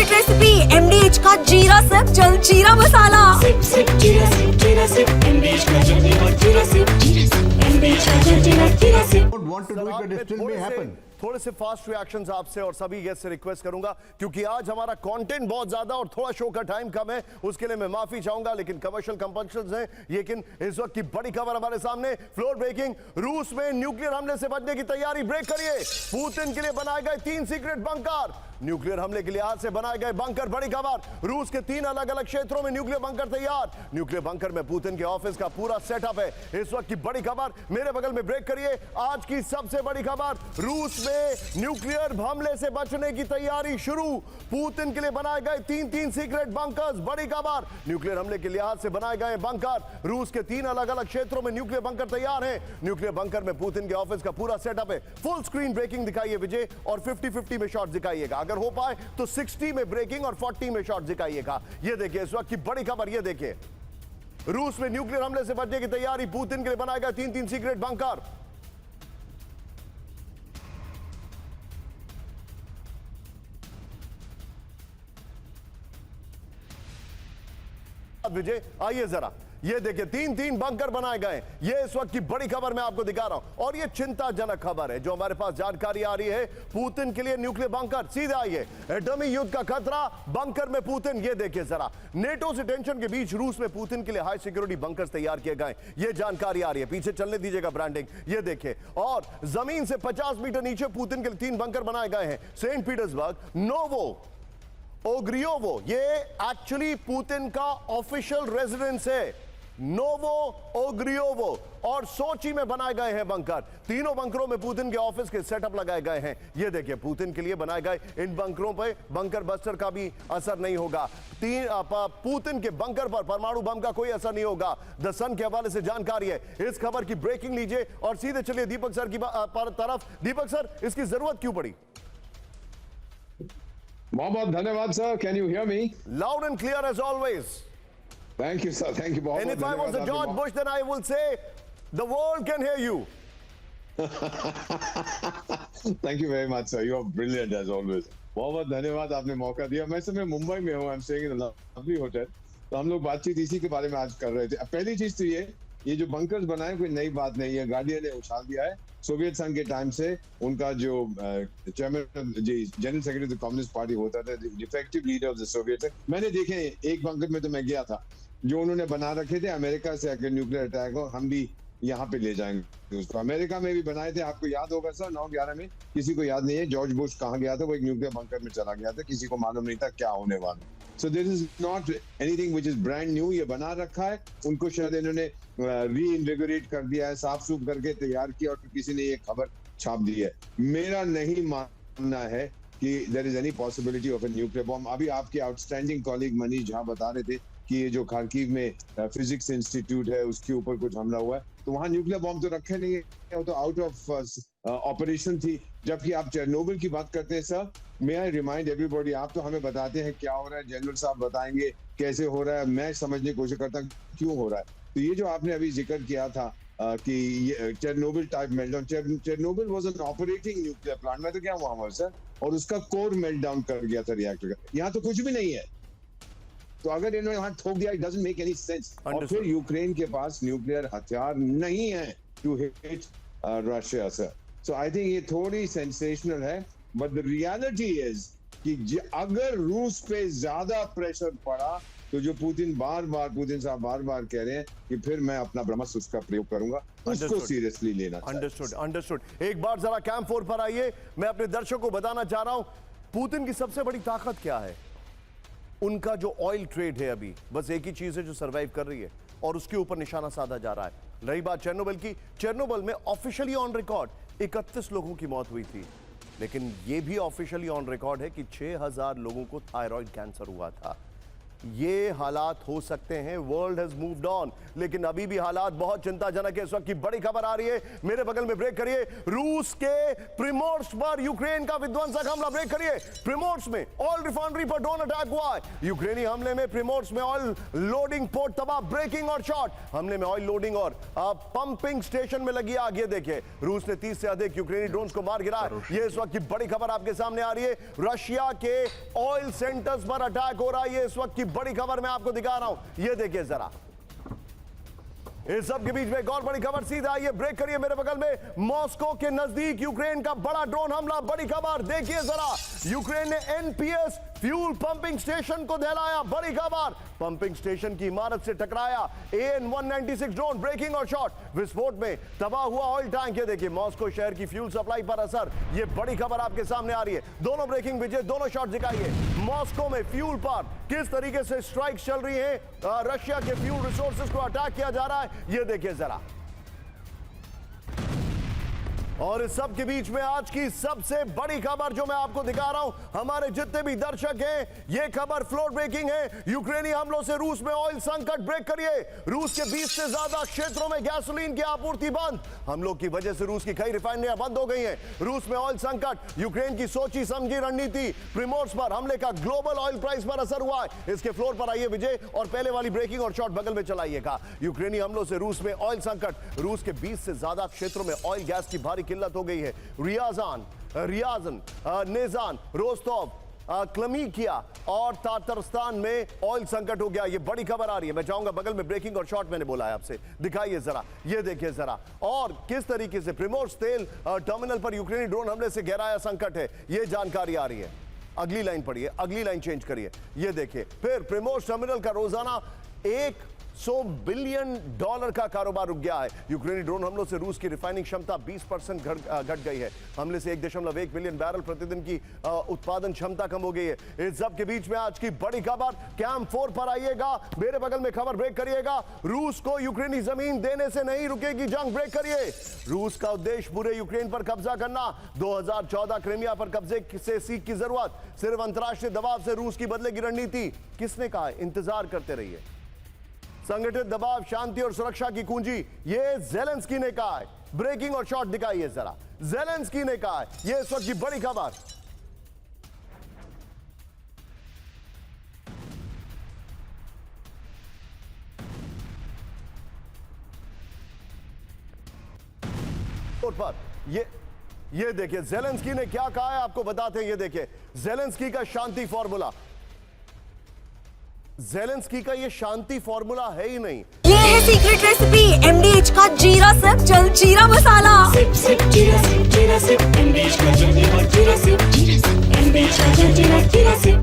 Favourite recipe MDH का जीरा SIP जल जीरा मसाला। सिप सिप जीरा सिप MDH का जल्दी और जीरा सिप MDH का जल्दी और जीरा SIP. don't want to do it, but it still may happen. थोड़े से फास्ट रिएक्शंस आपसे और सभी गेस्ट से रिक्वेस्ट करूंगा, क्योंकि आज हमारा कंटेंट बहुत ज्यादा और थोड़ा शो का टाइम कम है, उसके लिए मैं माफी चाहूंगा, लेकिन कमर्शियल कंपल्शंस हैं। लेकिन इस वक्त की बड़ी खबर हमारे सामने, फ्लोर ब्रेकिंग, रूस में न्यूक्लियर हमले से बचने की तैयारी। ब्रेक करिए। पुतिन के लिए बनाए गए 3 सीक्रेट बंकर, न्यूक्लियर हमले के लिए आज से बनाए गए बंकर। बड़ी खबर, रूस के 3 अलग अलग क्षेत्रों में न्यूक्लियर बंकर तैयार। न्यूक्लियर बंकर में पुतिन के ऑफिस का पूरा सेटअप है। इस वक्त की बड़ी खबर मेरे बगल में। ब्रेक करिए। आज की सबसे बड़ी खबर, रूस में न्यूक्लियर हमले से बचने की तैयारी शुरू। पुतिन के लिए बनाए गए 3 सीक्रेट बंकर्स। बड़ी खबर, न्यूक्लियर हमले के लिहाज से बनाए गए बंकर। रूस के 3 अलग अलग क्षेत्रों में न्यूक्लियर बंकर तैयार है। न्यूक्लियर बंकर में पुतिन के ऑफिस का पूरा सेटअप है। फुल स्क्रीन ब्रेकिंग दिखाइए विजय, और 50-50 में शॉट दिखाइएगा। अगर हो पाए तो 60 में ब्रेकिंग और 40 में शॉट दिखाइएगा। ये देखिए इस वक्त की बड़ी खबर, ये देखिए रूस में न्यूक्लियर हमले से बचने की तैयारी। पुतिन के लिए बनाए गए 3 सीक्रेट बंकर। विजय आइए जरा, ये देखिए 3 बंकर बनाए गए। ये इस वक्त की बड़ी खबर मैं आपको दिखा रहा हूं, और ये चिंताजनक खबर है जो हमारे पास जानकारी आ रही है। पुतिन के लिए न्यूक्लियर बंकर, सीधे आइए, एटमी युद्ध का खतरा, बंकर में पुतिन। ये देखिए जरा, नेटो से टेंशन के बीच रूस में पुतिन के लिए हाई सिक्योरिटी बंकर तैयार किए गए। ये जानकारी आ रही है, पीछे चलने दीजिएगा ब्रांडिंग, ये देखिए। और जमीन से 50 मीटर नीचे पुतिन के लिए 3 बंकर बनाए गए हैं। सेंट पीटर्सबर्ग, नोवो ओग्रियोवो, ये एक्चुअली पुतिन का ऑफिशियल रेजिडेंस है, नोवो ओग्रियोवो, और सोची में बनाए गए हैं बंकर। तीनों बंकरों में पुतिन के ऑफिस के सेटअप लगाए गए हैं। ये देखिए पुतिन के लिए बनाए गए इन बंकरों पे बंकर बस्टर का भी असर नहीं होगा। पुतिन के बंकर पर परमाणु बम का कोई असर नहीं होगा। द सन के हवाले से जानकारी है। इस खबर की ब्रेकिंग लीजिए और सीधे चलिए दीपक सर की तरफ। दीपक सर, इसकी जरूरत क्यों पड़ी? बहुत बहुत धन्यवाद sir. Can you hear me? Loud and clear as always. Thank you sir. Thank you. बहुत And if I was a George Bush, then I will say the world can hear you. Thank you very much sir. You are brilliant as always. बहुत बहुत धन्यवाद, आपने मौका दिया। मैं समय मुंबई में हूँ, I'm staying in a lovely hotel। तो हम लोग बातचीत इसी के बारे में आज कर रहे थे। पहली चीज तो ये जो बंकर्स बनाए कोई नई बात नहीं है, गार्डियन ने उछाल दिया है। सोवियत संघ के टाइम से उनका जो chairman general secretary communist party होता था, defective leader of the Soviet संघ, मैंने देखे एक बंकर में तो मैं गया था जो उन्होंने बना रखे थे। अमेरिका से अगर न्यूक्लियर अटैक हो हम भी यहाँ पे ले जाएंगे उसको। अमेरिका में भी बनाए थे, आपको याद होगा सर, 9/11 में। किसी को याद नहीं है जॉर्ज बुश कहाँ गया था, वो एक न्यूक्लियर बंकर में चला गया था, किसी को मालूम नहीं था क्या होने वाला। So this is not anything which is brand new. ये बना रखा है, उनको शायद इन्होंने रीइन्विगोरेट कर दिया है, साफ सूफ करके तैयार किया, और किसी ने ये खबर छाप दी है। मेरा नहीं मानना है कि there is any possibility of a nuclear bomb. अभी आपके आउटस्टैंडिंग कॉलीग मनीष झा बता रहे थे कि ये जो खारकीव में फिजिक्स इंस्टीट्यूट है उसके ऊपर कुछ हमला हुआ है, तो वहां न्यूक्लियर बॉम्ब तो रखे नहीं है, वो तो आउट ऑफ ऑपरेशन थी। जबकि आप चेरनोबिल की बात करते हैं sir, may I remind everybody, आप तो हमें बताते हैं क्या हो रहा है, जनरल साहब बताएंगे कैसे हो रहा है, मैं समझने की कोशिश करता हूँ क्यों हो रहा है। तो ये जो आपने अभी जिक्र किया था कि ये Chernobyl type meltdown, Chernobyl was an operating nuclear plant में, तो क्या हुआ हमारे सर, और उसका कोर मेल्टडाउन कर गया था रिएक्टर का। यहाँ तो कुछ भी नहीं है, तो अगर इन्होंने वहां ठोक दिया, it doesn't make any sense. और फिर यूक्रेन के पास न्यूक्लियर हथियार नहीं है to hit Russia sir. So I think ये थोड़ी सेंसेशनल है, बट द रियलिटी इज कि अगर रूस पे ज्यादा प्रेशर पड़ा तो जो पुतिन साहब बार बार कह रहे हैं कि फिर मैं अपना ब्रह्मास्त्र उसका प्रयोग करूंगा, उसको सीरियसली लेना। अंडरस्टूड। एक बार जरा कैंप 4 पर आइए। मैं अपने दर्शकों को बताना चाह रहा हूं पुतिन की सबसे बड़ी ताकत क्या है। उनका जो ऑयल ट्रेड है, अभी बस एक ही चीज है जो सरवाइव कर रही है, और उसके ऊपर निशाना साधा जा रहा है। रही बात चेरनोबिल की, चेरनोबिल में ऑफिशियली ऑन रिकॉर्ड 31 लोगों की मौत हुई थी, लेकिन यह भी ऑफिशियली ऑन रिकॉर्ड है कि 6000 लोगों को थायराइड कैंसर हुआ था। ये हालात हो सकते हैं, वर्ल्ड हैज मूव्ड ऑन, लेकिन अभी भी हालात बहुत चिंताजनक है। इस वक्त की बड़ी खबर आ रही है, मेरे बगल में ब्रेक करिए। रूस के प्रिमोर्स्क पर यूक्रेन का विध्वंसक हमला, ब्रेक करिए। प्रिमोर्स्क में ऑयल रिफाइनरी पर ड्रोन अटैक हुआ है। यूक्रेनी हमले में प्रिमोर्स्क में ऑयल लोडिंग पोर्ट तबाह, ब्रेकिंग और शॉट। हमले में ऑयल लोडिंग और पंपिंग स्टेशन में लगी आग। ये देखिए, रूस ने 30 से अधिक यूक्रेनी ड्रोन्स को मार गिराया। ये इस वक्त की बड़ी खबर आपके सामने आ रही है। रशिया के ऑयल सेंटर्स पर अटैक हो रहा है। ये इस वक्त की बड़ी खबर मैं आपको दिखा रहा हूं, ये देखिए जरा। इस सब के बीच में एक और बड़ी खबर, सीधा आइए, ब्रेक करिए मेरे बगल में। मॉस्को के नजदीक यूक्रेन का बड़ा ड्रोन हमला, बड़ी खबर देखिए जरा। यूक्रेन ने एनपीएस फ्यूल पंपिंग स्टेशन को दहलाया, बड़ी खबर। पंपिंग स्टेशन की इमारत से टकराया AN-196 ड्रोन, ब्रेकिंग और शॉट। विस्फोट में तबाह हुआ ऑयल टैंक। ये देखिए, मॉस्को शहर की फ्यूल सप्लाई पर असर, ये बड़ी खबर आपके सामने आ रही है। दोनों ब्रेकिंग विजय, दोनों शॉट दिखाइए। मॉस्को में फ्यूल पर किस तरीके से स्ट्राइक्स चल रही है, रशिया के फ्यूल रिसोर्सेज को अटैक किया जा रहा है, ये देखिए जरा। और इस सब के बीच में आज की सबसे बड़ी खबर जो मैं आपको दिखा रहा हूं, हमारे जितने भी दर्शक हैं, ये खबर फ्लोर ब्रेकिंग है। यूक्रेनी हमलों से रूस में ऑयल संकट, ब्रेक करिए। रूस के 20 से ज्यादा क्षेत्रों में गैसोलीन की आपूर्ति बंद। हमलों की वजह से रूस की कई रिफाइनरियां बंद हो गई हैं। रूस में ऑयल संकट, यूक्रेन की सोची समझी रणनीति। प्रिमोर्स्क पर हमले का ग्लोबल ऑयल प्राइस पर असर हुआ है। इसके फ्लोर पर आइए विजय, और पहले वाली ब्रेकिंग और शॉट बगल में चलाइएगा। यूक्रेनी हमलों से रूस में ऑयल संकट, रूस के 20 से ज्यादा क्षेत्रों में ऑयल गैस की भारी किल्लत हो गई है। रियाजन, नेजान, रोस्तोव, क्लमीकिया और तातरस्तान में ऑयल संकट हो गया। ये बड़ी खबर आ रही है। मैं चाहूंगा बगल में ब्रेकिंग और शॉट मैंने बोला है आपसे, दिखाइए जरा, ये देखिए जरा। और किस तरीके से प्रिमोर्स्क तेल टर्मिनल पर यूक्रेनी ड्रोन हमले से गहराया संकट है, ये जानकारी आ रही है। अगली लाइन पढ़िए, अगली लाइन चेंज करिए, ये देखिए। फिर प्रिमोर्स्क टर्मिनल का रोजाना $100 बिलियन का कारोबार रुक गया है। यूक्रेनी ड्रोन हमलों से रूस की रिफाइनिंग क्षमता 20% घट गई है। हमले से 1.1 मिलियन बैरल प्रतिदिन की उत्पादन क्षमता कम हो गई है। इस सब के बीच में आज की बड़ी खबर, कैंप 4 पर आइएगा, मेरे बगल में खबर, ब्रेक करिएगा। रूस को यूक्रेनी जमीन देने से नहीं रुकेगी जंग, ब्रेक करिए। रूस का उद्देश्य पूरे यूक्रेन पर कब्जा करना। 2014 क्रीमिया पर कब्जे से सीख की जरूरत, सिर्फ अंतरराष्ट्रीय दबाव से रूस की बदलेगी रणनीति। किसने कहा? इंतजार करते रहिए। संगठित दबाव, शांति और सुरक्षा की कुंजी, ये ज़ेलेंस्की ने कहा है। ब्रेकिंग और शॉट दिखाइए जरा, ज़ेलेंस्की ने कहा है। ये इस वक्त की बड़ी खबर। पर ये देखिए ज़ेलेंस्की ने क्या कहा है, आपको बताते हैं। ये देखिए ज़ेलेंस्की का शांति फॉर्मूला, ज़ेलेंस्की का ये शांति फॉर्मूला है ही नहीं। ये है सीक्रेट रेसिपी MDH का जीरा सिप जल जीरा मसाला। सिप सिप जीरा सिप MDH का जल जीरा सिप MDH का जल जीरा सिप।